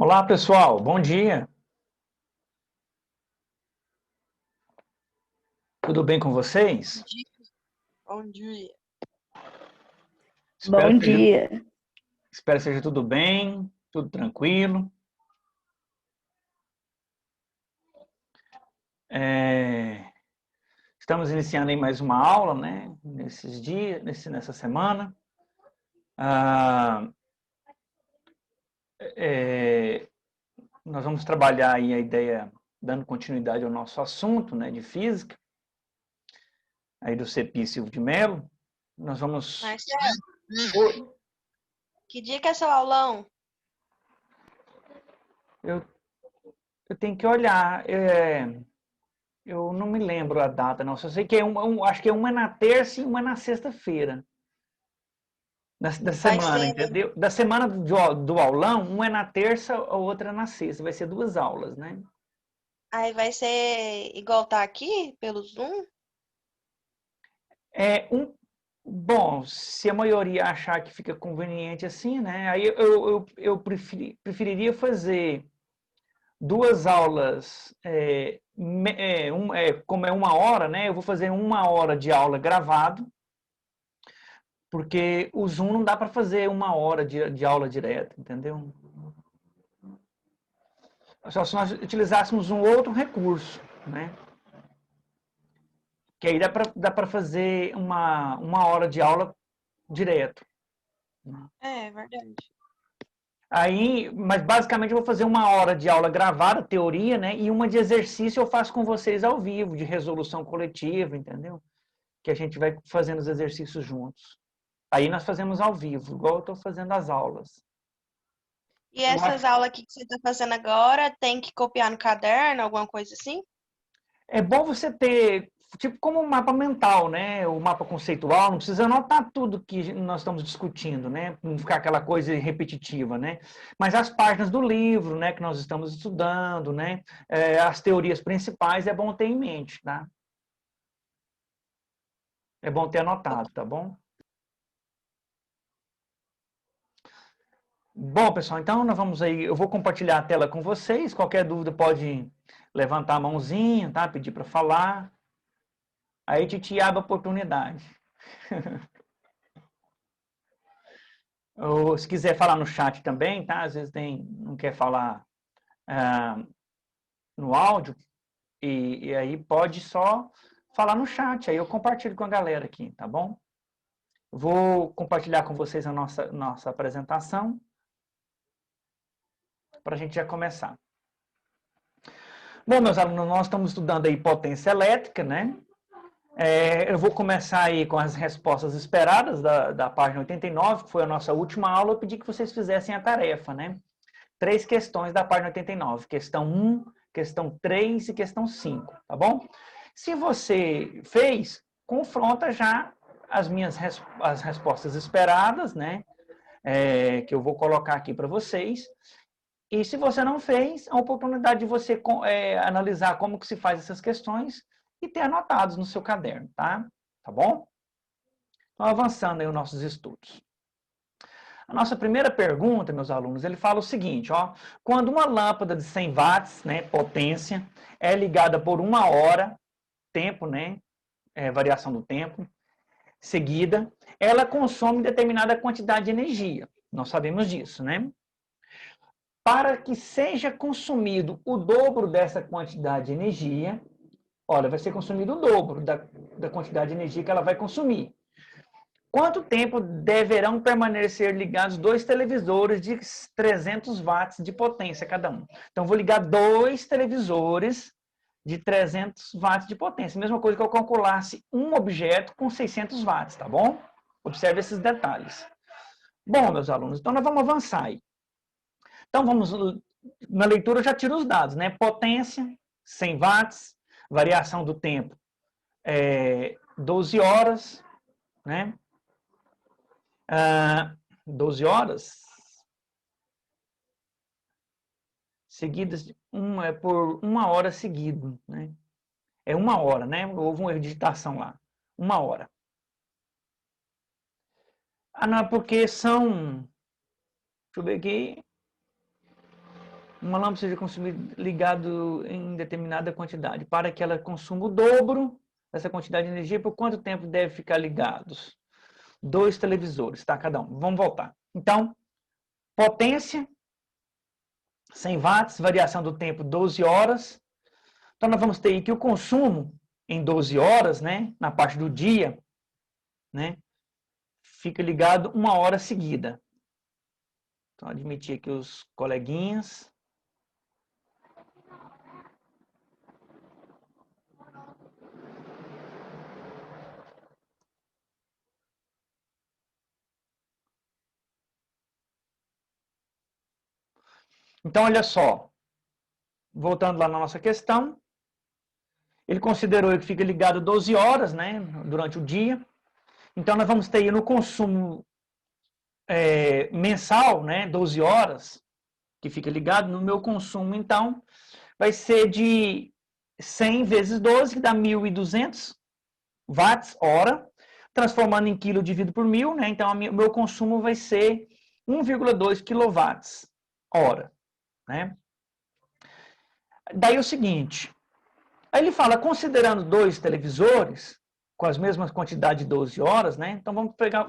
Olá, pessoal. Bom dia. Tudo bem com vocês? Dia, bom dia. Espero Bom que seja, dia. espero que seja tudo bem, tudo tranquilo. É, Estamos iniciando aí mais uma aula, né? Nesses dias, nessa semana. Ah, é, Nós vamos trabalhar aí a ideia, dando continuidade ao nosso assunto, né, de física, aí do CEPI Silvio de Mello. Nós vamos... Marcelo, Oi, que dia que é seu aulão? Eu, eu tenho que olhar. Eu não me lembro a data, não. Só sei que acho que é uma na terça e uma na sexta-feira. Da Vai semana, ser, entendeu? Da semana do aulão, uma é na terça, a outra é na sexta. Vai ser duas aulas, né? aí vai ser igual tá aqui, pelo Zoom? É um. Bom, se a maioria achar que fica conveniente assim, né? Aí eu preferiria fazer duas aulas, como é uma hora, né? Eu vou fazer uma hora de aula gravado, porque o Zoom não dá para fazer uma hora de aula direta, entendeu? Só se nós utilizássemos um outro recurso, né? Que aí dá para fazer uma hora de aula direto. É, verdade. Aí, mas basicamente eu vou fazer uma hora de aula gravada, teoria, né? E uma de exercício eu faço com vocês ao vivo, de resolução coletiva, entendeu? Que a gente vai fazendo os exercícios juntos. Aí nós fazemos ao vivo, igual eu estou fazendo as aulas. E Eu acho essas aulas aqui que você tá fazendo agora, tem que copiar no caderno, alguma coisa assim? É bom você ter, tipo, como um mapa mental, né? O mapa conceitual, não precisa anotar tudo que nós estamos discutindo, né? Não ficar aquela coisa repetitiva, né? Mas as páginas do livro, né, que nós estamos estudando, né? As teorias principais é bom ter em mente, tá? É bom ter Ok. anotado, tá bom? Bom, pessoal, então nós vamos aí, eu vou compartilhar a tela com vocês. Qualquer dúvida pode levantar a mãozinha, tá? Pedir para falar. Aí te abre a oportunidade. Ou se quiser falar no chat também, tá? Às vezes não quer falar ah, no áudio, e aí pode só falar no chat, aí eu compartilho com a galera aqui, tá bom? Vou compartilhar com vocês a nossa apresentação, para a gente já começar. Bom, meus alunos, nós estamos estudando aí potência elétrica, né? Eu vou começar aí com as respostas esperadas da página 89, que foi a nossa última aula. Eu pedi que vocês fizessem a tarefa, né? 3 questões da página 89. Questão 1, questão 3 e questão 5, tá bom? Se você fez, confronta já as respostas esperadas, né? Que eu vou colocar aqui para vocês. E se você não fez, a oportunidade de você analisar como que se faz essas questões e ter anotados no seu caderno, tá? Tá bom? Então, avançando aí os nossos estudos. A nossa primeira pergunta, meus alunos, ele fala o seguinte, ó, quando uma lâmpada de 100 watts, né, potência, é ligada por uma hora, tempo, né, variação do tempo, seguida, ela consome determinada quantidade de energia. Nós sabemos disso, né? Para que seja consumido o dobro dessa quantidade de energia, olha, vai ser consumido o dobro da quantidade de energia que ela vai consumir. Quanto tempo deverão permanecer ligados dois televisores de 300 watts de potência cada um? Então, vou ligar dois televisores de 300 watts de potência. Mesma coisa que eu calculasse um objeto com 600 watts, tá bom? Observe esses detalhes. Bom, meus alunos, então nós vamos avançar aí. Então, na leitura eu já tiro os dados, né? Potência, 100 watts, variação do tempo, 12 horas, né? 12 horas seguidas, por uma hora seguida, né? É uma hora, né? Houve uma erro de digitação lá. Uma hora. Ah, não, porque são... Deixa eu ver aqui. uma lâmpada seja consumida ligado em determinada quantidade, para que ela consuma o dobro dessa quantidade de energia, por quanto tempo deve ficar ligados? 2 televisores, tá? Cada um. Vamos voltar. Então, potência, 100 watts, variação do tempo, 12 horas. Então, nós vamos ter aqui o consumo em 12 horas, né? Na parte do dia, né? Fica ligado 1 hora seguida. Então, admitir aqui os coleguinhas. Então, olha só. Voltando lá na nossa questão. Ele considerou que fica ligado 12 horas, né? Durante o dia. Então, nós vamos ter aí no consumo mensal, né? 12 horas, que fica ligado. No meu consumo, então, vai ser de 100 vezes 12, que dá 1.200 watts hora. Transformando em quilo, dividido por 1.000, né? Então, o meu consumo vai ser 1,2 quilowatts hora, né? Daí o seguinte, aí ele fala, considerando 2 televisores, com as mesmas quantidades de 12 horas, né? Então, vamos pegar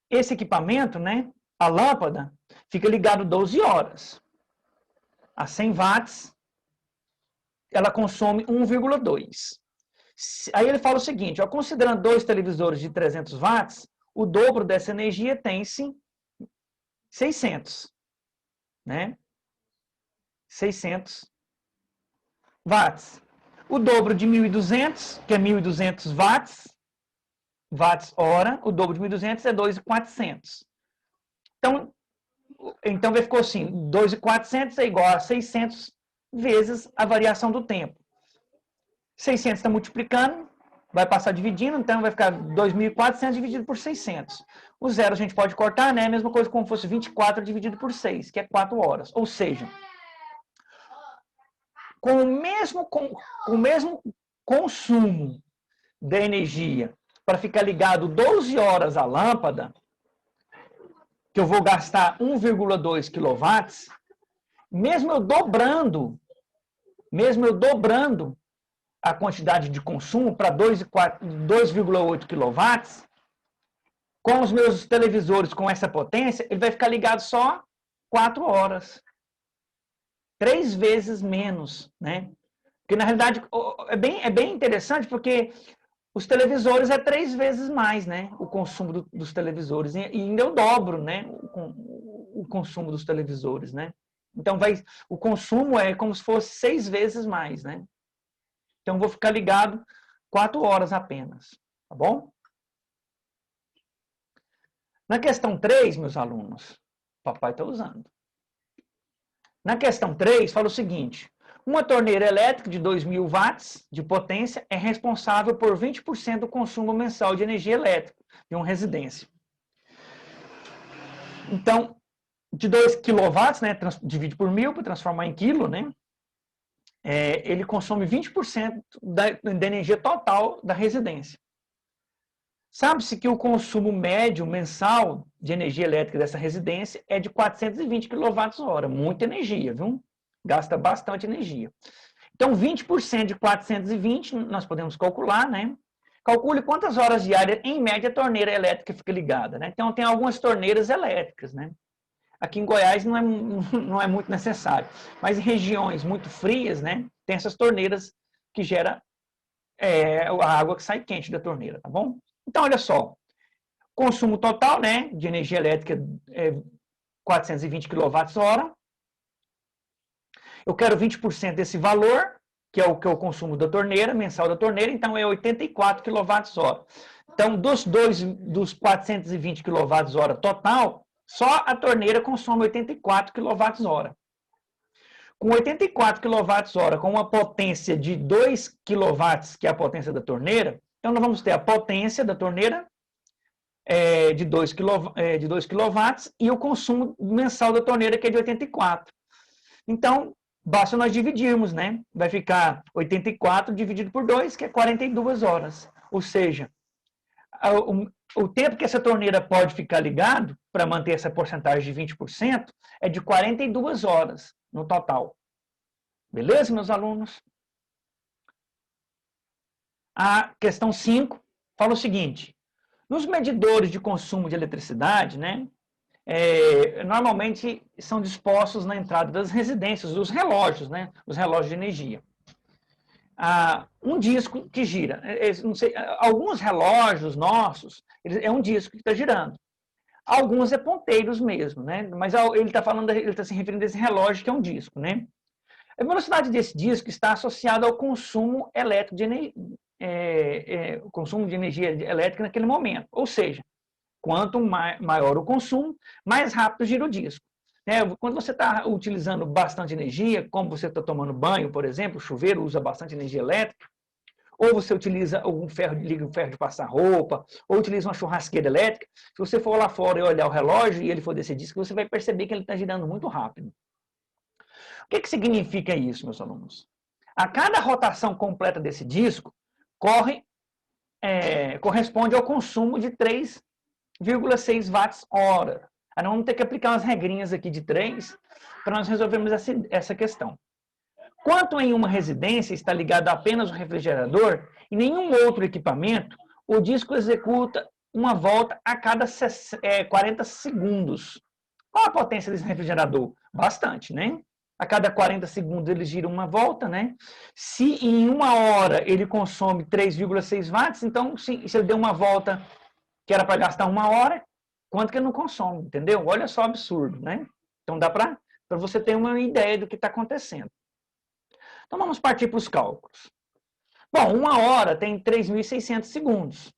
esse equipamento, né? A lâmpada, fica ligado 12 horas. A 100 watts, ela consome 1,2. Aí ele fala o seguinte, ó, considerando 2 televisores de 300 watts, o dobro dessa energia tem-se 600, né? 600 watts. O dobro de 1.200, que é 1.200 watts hora, o dobro de 1.200 é 2.400. Então ficou assim, 2.400 é igual a 600 vezes a variação do tempo. 600 está multiplicando, vai passar dividindo, então vai ficar 2.400 dividido por 600. O zero a gente pode cortar, né? A mesma coisa como fosse 24 dividido por 6, que é 4 horas. Ou seja, com o mesmo consumo de energia para ficar ligado 12 horas à lâmpada, que eu vou gastar 1,2 kW, mesmo eu dobrando a quantidade de consumo para 2,8 kW, com os meus televisores com essa potência, ele vai ficar ligado só 4 horas. 3 vezes menos, né? Porque, na realidade, é bem interessante, porque os televisores é 3 vezes mais, né? O consumo dos televisores. E ainda eu dobro, né? O consumo dos televisores, né? Então, o consumo é como se fosse 6 vezes mais, né? Então, vou ficar ligado 4 horas apenas, tá bom? Na questão 3, meus alunos, o papai está usando. Na questão 3, fala o seguinte, uma torneira elétrica de 2.000 watts de potência é responsável por 20% do consumo mensal de energia elétrica de uma residência. Então, de 2 kW, né, divide por 1.000 para transformar em quilo, né, ele consome 20% da energia total da residência. Sabe-se que o consumo médio mensal de energia elétrica dessa residência é de 420 kWh, muita energia, viu? Gasta bastante energia. Então, 20% de 420, nós podemos calcular, né? Calcule quantas horas diárias, em média, a torneira elétrica fica ligada, né? Então, tem algumas torneiras elétricas, né? Aqui em Goiás não é muito necessário. Mas em regiões muito frias, né? Tem essas torneiras que geram a água que sai quente da torneira, tá bom? Então, olha só. Consumo total, né, de energia elétrica é 420 kWh. Eu quero 20% desse valor, que é o consumo da torneira, mensal da torneira, então é 84 kWh. Então, dos 420 kWh total, só a torneira consome 84 kWh. Com 84 kWh, com uma potência de 2 kW, que é a potência da torneira, então nós vamos ter a potência da torneira de 2 kW e o consumo mensal da torneira, que é de 84. Então, basta nós dividirmos, né? Vai ficar 84 dividido por 2, que é 42 horas. Ou seja, o tempo que essa torneira pode ficar ligado para manter essa porcentagem de 20% é de 42 horas no total. Beleza, meus alunos? A questão 5 fala o seguinte: nos medidores de consumo de eletricidade, né, normalmente são dispostos na entrada das residências, dos relógios, né, os relógios de energia. Um disco que gira. Não sei, alguns relógios nossos, é um disco que está girando. Alguns é ponteiros mesmo, né? Mas ele está falando, ele está se referindo a esse relógio que é um disco, né? A velocidade desse disco está associada ao consumo elétrico de consumo de energia elétrica naquele momento. Ou seja, quanto maior o consumo, mais rápido gira o disco. Quando você está utilizando bastante energia, como você está tomando banho, por exemplo, o chuveiro usa bastante energia elétrica, ou você utiliza algum ferro, liga um ferro de passar roupa, ou utiliza uma churrasqueira elétrica, se você for lá fora e olhar o relógio e ele for desse disco, você vai perceber que ele está girando muito rápido. O que significa isso, meus alunos? A cada rotação completa desse disco corresponde ao consumo de 3,6 watts-hora. Nós vamos ter que aplicar umas regrinhas aqui de 3 para nós resolvermos essa questão. Quanto em uma residência está ligado apenas o refrigerador e nenhum outro equipamento, o disco executa uma volta a cada 40 segundos. Qual a potência desse refrigerador? Bastante, né? A cada 40 segundos ele gira uma volta, né? Se em uma hora ele consome 3,6 watts, então se ele deu uma volta que era para gastar uma hora, quanto que ele não consome, entendeu? Olha só o absurdo, né? Então dá para você ter uma ideia do que está acontecendo. Então vamos partir para os cálculos. Bom, uma hora tem 3.600 segundos,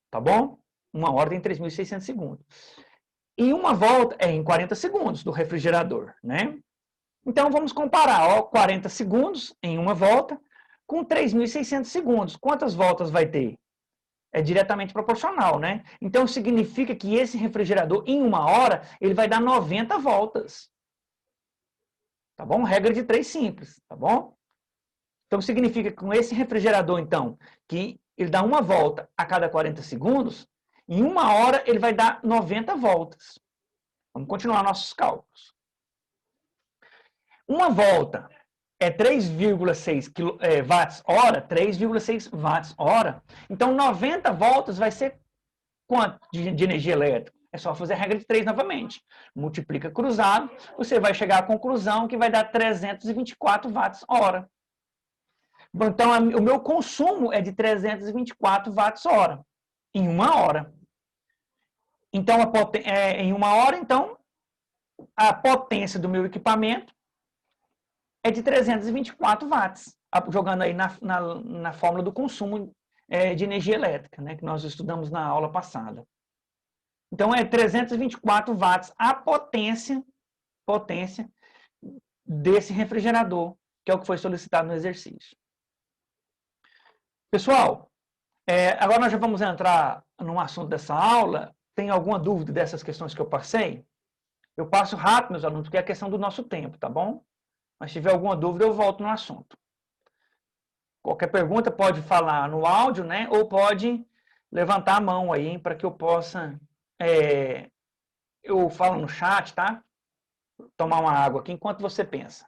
tá bom? Uma hora tem 3.600 segundos. E uma volta é em 40 segundos do refrigerador, né? Então vamos comparar, ó, 40 segundos em uma volta com 3.600 segundos. Quantas voltas vai ter? É diretamente proporcional, né? Então significa que esse refrigerador, em uma hora, ele vai dar 90 voltas. Tá bom? Regra de 3 simples, tá bom? Então significa que com esse refrigerador, então, que ele dá uma volta a cada 40 segundos, em uma hora ele vai dar 90 voltas. Vamos continuar nossos cálculos. Uma volta é 3,6 watts-hora, 3,6 watts-hora. Então, 90 voltas vai ser quanto de energia elétrica? É só fazer a regra de 3 novamente. Multiplica cruzado, você vai chegar à conclusão que vai dar 324 watts-hora. Então, o meu consumo é de 324 watts-hora, em uma hora. Então, em uma hora, então, a potência do meu equipamento é de 324 watts, jogando aí na fórmula do consumo de energia elétrica, né, que nós estudamos na aula passada. Então, é 324 watts a potência desse refrigerador, que é o que foi solicitado no exercício. Pessoal, agora nós já vamos entrar no assunto dessa aula. Tem alguma dúvida dessas questões que eu passei? Eu passo rápido, meus alunos, porque é a questão do nosso tempo, tá bom? Mas se tiver alguma dúvida, eu volto no assunto. Qualquer pergunta pode falar no áudio, né? Ou pode levantar a mão aí, para que eu possa... eu falo no chat, tá? Tomar uma água aqui enquanto você pensa.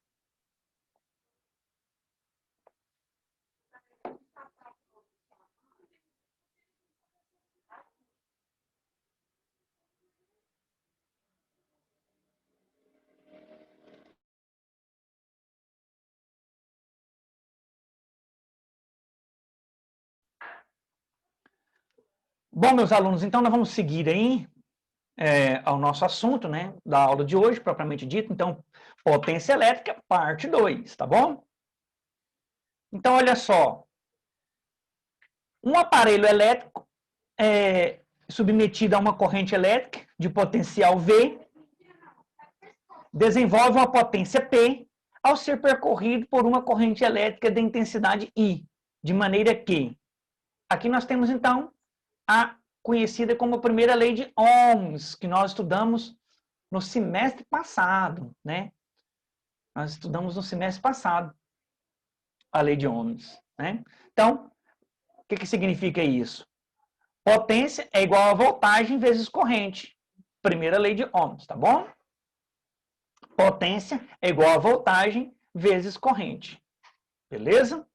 Bom, meus alunos, então nós vamos seguir aí ao nosso assunto, né, da aula de hoje, propriamente dito. Então, potência elétrica, parte 2, tá bom? Então, olha só. Um aparelho elétrico submetido a uma corrente elétrica de potencial V desenvolve uma potência P ao ser percorrido por uma corrente elétrica de intensidade I, de maneira que, aqui nós temos então a conhecida como a primeira lei de Ohms, que nós estudamos no semestre passado, né? Nós estudamos no semestre passado a lei de Ohms, né? Então, o que significa isso? Potência é igual a voltagem vezes corrente. Primeira lei de Ohms, tá bom? Potência é igual a voltagem vezes corrente. Beleza?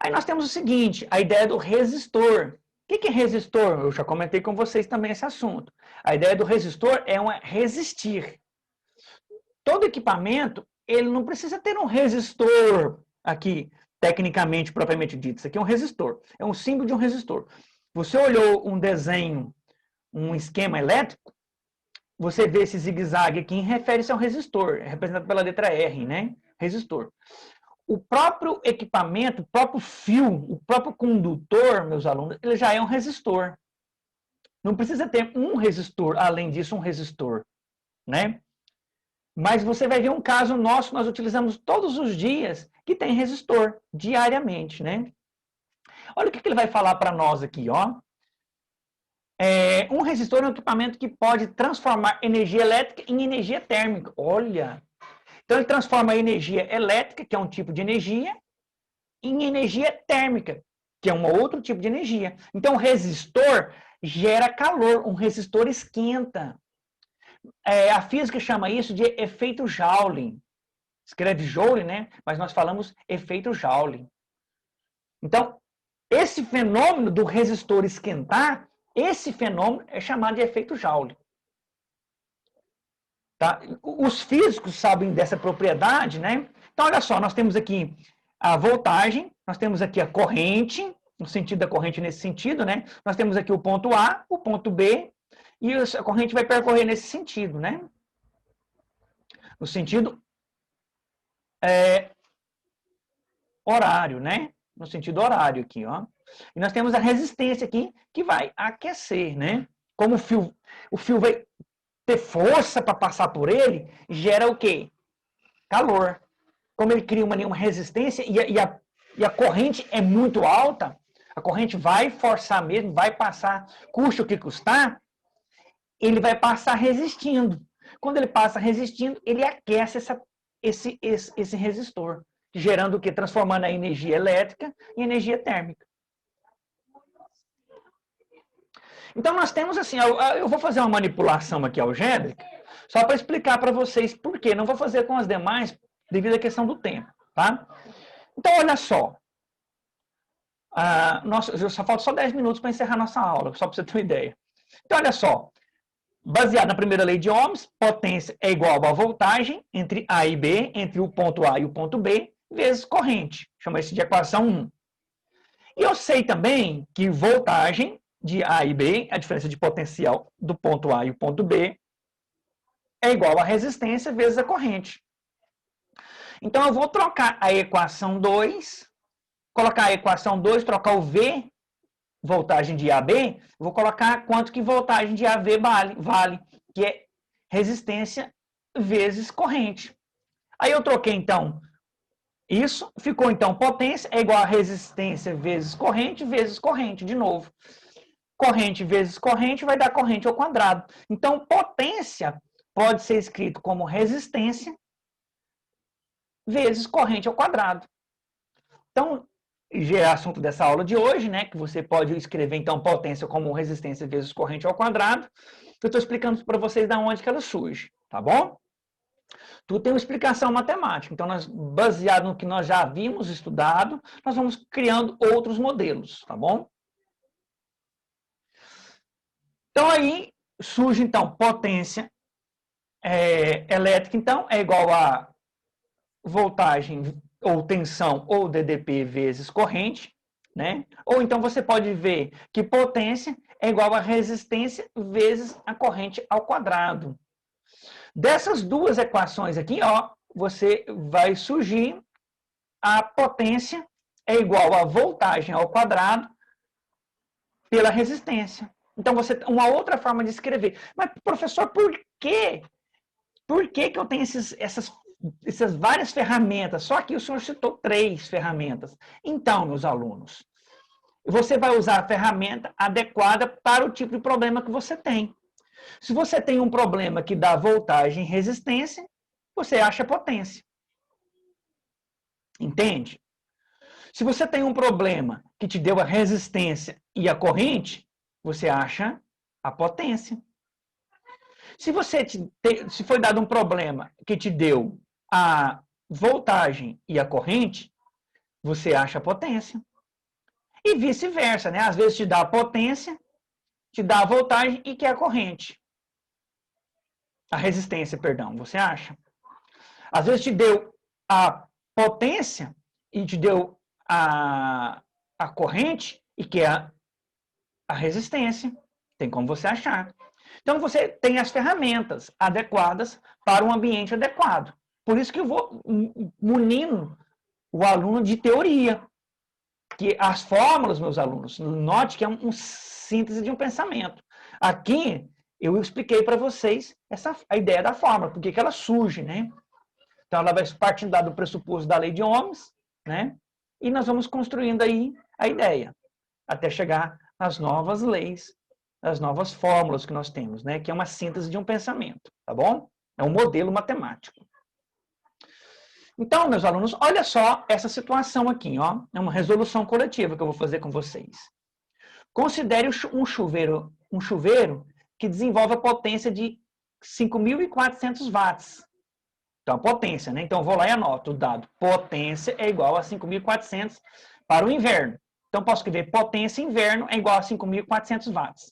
Aí nós temos o seguinte, a ideia do resistor. O que é resistor? Eu já comentei com vocês também esse assunto. A ideia do resistor é resistir. Todo equipamento, ele não precisa ter um resistor aqui, tecnicamente, propriamente dito. Isso aqui é um resistor. É um símbolo de um resistor. Você olhou um desenho, um esquema elétrico, você vê esse zigue-zague aqui, refere-se a um resistor, é representado pela letra R, né? Resistor. O próprio equipamento, o próprio fio, o próprio condutor, meus alunos, ele já é um resistor. Não precisa ter um resistor, além disso, um resistor, né? Mas você vai ver um caso nosso, nós utilizamos todos os dias, que tem resistor, diariamente, né? Olha o que ele vai falar para nós aqui, ó. Um resistor é um equipamento que pode transformar energia elétrica em energia térmica. Olha! Então, ele transforma a energia elétrica, que é um tipo de energia, em energia térmica, que é um outro tipo de energia. Então, o resistor gera calor, um resistor esquenta. A física chama isso de efeito Joule. Escreve Joule, né? Mas nós falamos efeito Joule. Então, esse fenômeno do resistor esquentar, esse fenômeno é chamado de efeito Joule. Tá? Os físicos sabem dessa propriedade, né? Então, olha só, nós temos aqui a voltagem, nós temos aqui a corrente, no sentido da corrente nesse sentido, né? Nós temos aqui o ponto A, o ponto B, e a corrente vai percorrer nesse sentido, né? No sentido horário, né? No sentido horário aqui, ó. E nós temos a resistência aqui, que vai aquecer, né? Como o fio vai ter força para passar por ele, gera o quê? Calor. Como ele cria uma resistência e a corrente é muito alta, a corrente vai forçar mesmo, vai passar, custe o que custar, ele vai passar resistindo. Quando ele passa resistindo, ele aquece esse resistor, gerando o quê? Transformando a energia elétrica em energia térmica. Então, nós temos assim, eu vou fazer uma manipulação aqui algébrica, só para explicar para vocês por quê. Não vou fazer com as demais, devido à questão do tempo, tá? Então, olha só. Só falta só 10 minutos para encerrar nossa aula, só para você ter uma ideia. Então, olha só. Baseado na primeira lei de Ohms, potência é igual a voltagem entre A e B, entre o ponto A e o ponto B, vezes corrente. Chama isso de equação 1. E eu sei também que voltagem de A e B, a diferença de potencial do ponto A e o ponto B, é igual a resistência vezes a corrente. Então, eu vou trocar a equação 2, colocar a equação 2, trocar o V, voltagem de AB, vou colocar quanto que voltagem de AV vale, que é resistência vezes corrente. Aí eu troquei, então, isso, ficou, então, potência é igual a resistência vezes corrente, de novo. Corrente vezes corrente vai dar corrente ao quadrado. Então, potência pode ser escrito como resistência vezes corrente ao quadrado. Então, já é assunto dessa aula de hoje, né? Que você pode escrever, então, potência como resistência vezes corrente ao quadrado. Eu estou explicando para vocês de onde que ela surge, tá bom? Tudo tem uma explicação matemática. Então, baseado no que nós já havíamos estudado, nós vamos criando outros modelos, tá bom? Então, aí surge, então, potência elétrica, então, é igual a voltagem ou tensão ou DDP vezes corrente, né? Ou então você pode ver que potência é igual a resistência vezes a corrente ao quadrado. Dessas duas equações aqui, ó, você vai surgir a potência é igual a voltagem ao quadrado pela resistência. Então, uma outra forma de escrever. Mas, professor, por quê? Por que eu tenho essas várias ferramentas? Só que o senhor citou 3 ferramentas. Então, meus alunos, você vai usar a ferramenta adequada para o tipo de problema que você tem. Se você tem um problema que dá voltagem e resistência, você acha potência. Entende? Se você tem um problema que te deu a resistência e a corrente, você acha a potência. Se foi dado um problema que te deu a voltagem e a corrente, você acha a potência. E vice-versa, né? Às vezes te dá a potência, te dá a voltagem e quer a corrente. A resistência, perdão, você acha? Às vezes te deu a potência e te deu a corrente e quer a resistência. Tem como você achar. Então, você tem as ferramentas adequadas para um ambiente adequado. Por isso que eu vou munindo o aluno de teoria. Que as fórmulas, meus alunos, note que é um síntese de um pensamento. Aqui, eu expliquei para vocês a ideia da fórmula, porque que ela surge, né? Então, ela vai partindo do pressuposto da lei de Ohms, né? E nós vamos construindo aí a ideia, até chegar nas novas leis, as novas fórmulas que nós temos, né? Que é uma síntese de um pensamento, tá bom? É um modelo matemático. Então, meus alunos, olha só essa situação aqui, ó. É uma resolução coletiva que eu vou fazer com vocês. Considere um chuveiro que desenvolve a potência de 5.400 watts. Então, a potência, né? Então, eu vou lá e anoto o dado. Potência é igual a 5.400 para o inverno. Então, posso escrever potência inverno é igual a 5.400 watts.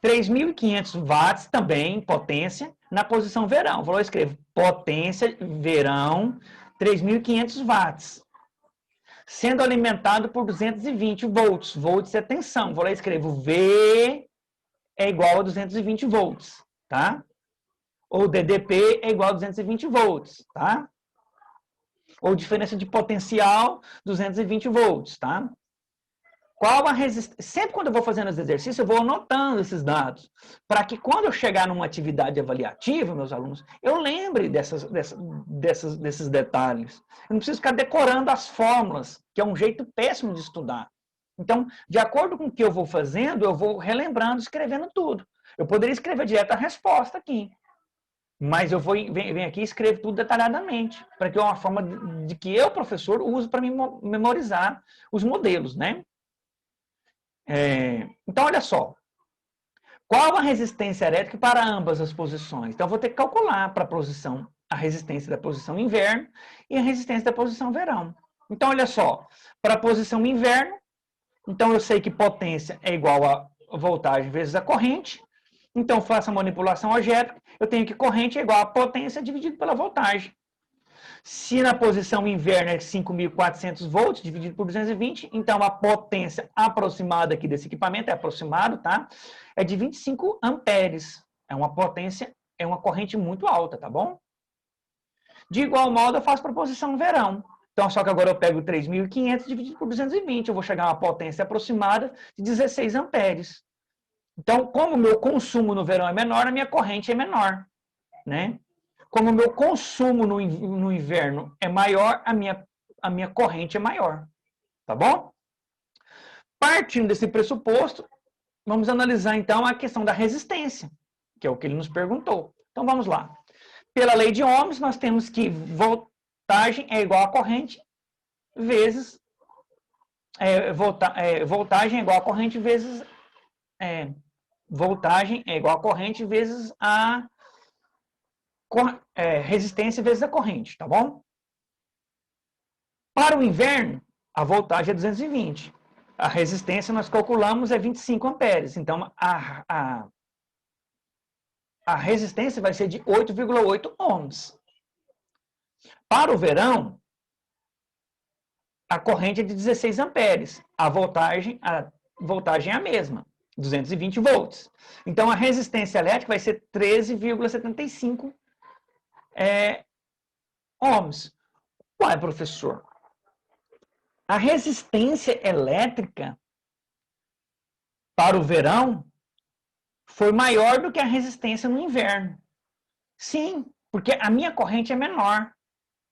3.500 watts também, potência, na posição verão. Vou lá e escrevo potência verão, 3.500 watts. Sendo alimentado por 220 volts. Volts é tensão. Vou lá e escrevo V é igual a 220 volts, tá? Ou DDP é igual a 220 volts, tá? Ou diferença de potencial, 220 volts, tá? Qual a resistência? Sempre quando eu vou fazendo os exercícios, eu vou anotando esses dados, para que quando eu chegar numa atividade avaliativa, meus alunos, eu lembre desses detalhes. Eu não preciso ficar decorando as fórmulas, que é um jeito péssimo de estudar. Então, de acordo com o que eu vou fazendo, eu vou relembrando, escrevendo tudo. Eu poderia escrever direto a resposta aqui, mas eu venho aqui e escrevo tudo detalhadamente, para que é uma forma de que eu, professor, uso para memorizar os modelos, né? Então, olha só. Qual a resistência elétrica para ambas as posições? Então, eu vou ter que calcular para a posição, a resistência da posição inverno e a resistência da posição verão. Então, olha só. Para a posição inverno, então eu sei que potência é igual a voltagem vezes a corrente. Então, faço a manipulação algébrica. Eu tenho que corrente é igual a potência dividido pela voltagem. Se na posição inverno é 5.400 volts, dividido por 220, então a potência aproximada aqui desse equipamento, é aproximado, tá? É de 25 amperes. É uma potência, é uma corrente muito alta, tá bom? De igual modo, eu faço para a posição verão. Então, só que agora eu pego 3.500 dividido por 220, eu vou chegar a uma potência aproximada de 16 amperes. Então, como o meu consumo no verão é menor, a minha corrente é menor, né? Como o meu consumo no inverno é maior, a minha corrente é maior. Tá bom? Partindo desse pressuposto, vamos analisar então a questão da resistência, que é o que ele nos perguntou. Então vamos lá. Pela lei de Ohms, nós temos que voltagem é igual a corrente vezes voltagem é igual a corrente vezes voltagem é igual a corrente vezes a resistência vezes a corrente, tá bom? Para o inverno, a voltagem é 220. A resistência nós calculamos é 25 amperes. Então, a resistência vai ser de 8,8 ohms. Para o verão, a corrente é de 16 amperes. A voltagem é a mesma, 220 volts. Então, a resistência elétrica vai ser 13,75 ohms. Ué, professor, a resistência elétrica para o verão foi maior do que a resistência no inverno. Sim, porque a minha corrente é menor.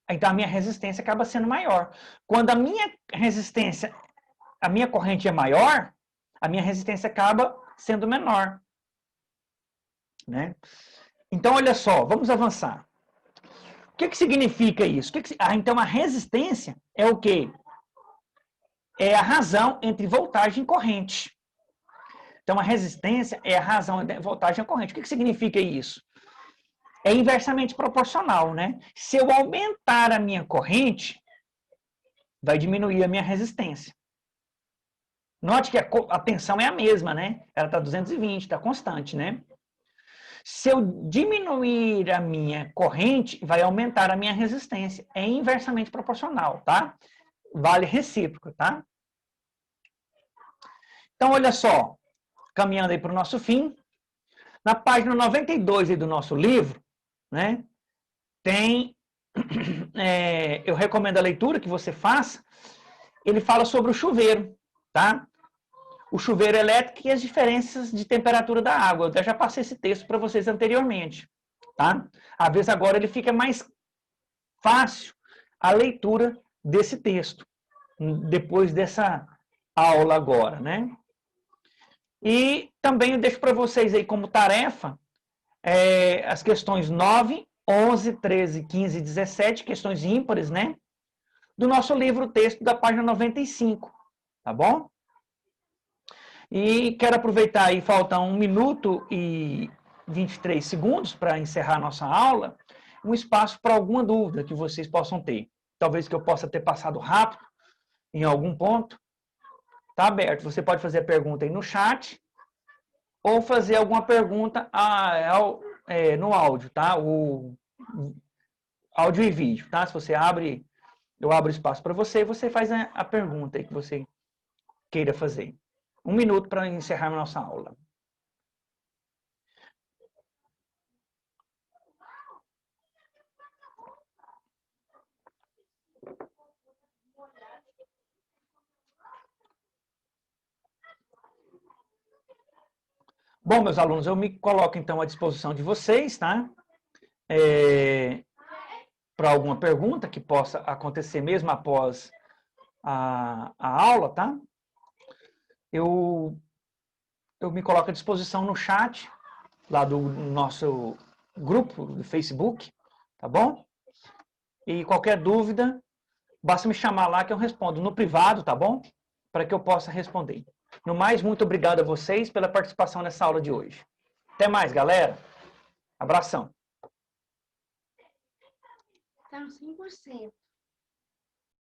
Então, a minha resistência acaba sendo maior. Quando a minha corrente é maior, a minha resistência acaba sendo menor. Né? Então, olha só, vamos avançar. O que significa isso? Então, a resistência é o quê? é a razão entre voltagem e corrente. Então, a resistência é a razão entre voltagem e corrente. O que significa isso? É inversamente proporcional, né? Se eu aumentar a minha corrente, vai diminuir a minha resistência. Note que a tensão é a mesma, né? Ela está 220, está constante, né? Se eu diminuir a minha corrente, vai aumentar a minha resistência. É inversamente proporcional, tá? Vale recíproco, tá? Então, olha só, caminhando aí para o nosso fim, na página 92 aí do nosso livro, né, tem, eu recomendo a leitura que você faça, ele fala sobre o chuveiro, tá? O chuveiro elétrico e as diferenças de temperatura da água. Eu já passei esse texto para vocês anteriormente, tá? Às vezes agora ele fica mais fácil a leitura desse texto, depois dessa aula agora, né? E também eu deixo para vocês aí como tarefa as questões 9, 11, 13, 15 e 17, questões ímpares, né? Do nosso livro texto da página 95, tá bom? E quero aproveitar aí, falta 1 minuto e 23 segundos para encerrar a nossa aula, um espaço para alguma dúvida que vocês possam ter. Talvez que eu possa ter passado rápido em algum ponto. Está aberto. Você pode fazer a pergunta aí no chat ou fazer alguma pergunta no áudio, tá? O áudio e vídeo, tá? Se você abre, eu abro espaço para você e você faz a pergunta aí que você queira fazer. 1 minuto para encerrar a nossa aula. Bom, meus alunos, eu me coloco então à disposição de vocês, tá? Para alguma pergunta que possa acontecer mesmo após a aula, tá? Eu me coloco à disposição no chat, lá do nosso grupo do Facebook, tá bom? E qualquer dúvida, basta me chamar lá que eu respondo no privado, tá bom? Para que eu possa responder. No mais, muito obrigado a vocês pela participação nessa aula de hoje. Até mais, galera. Abração. Tá no 100%.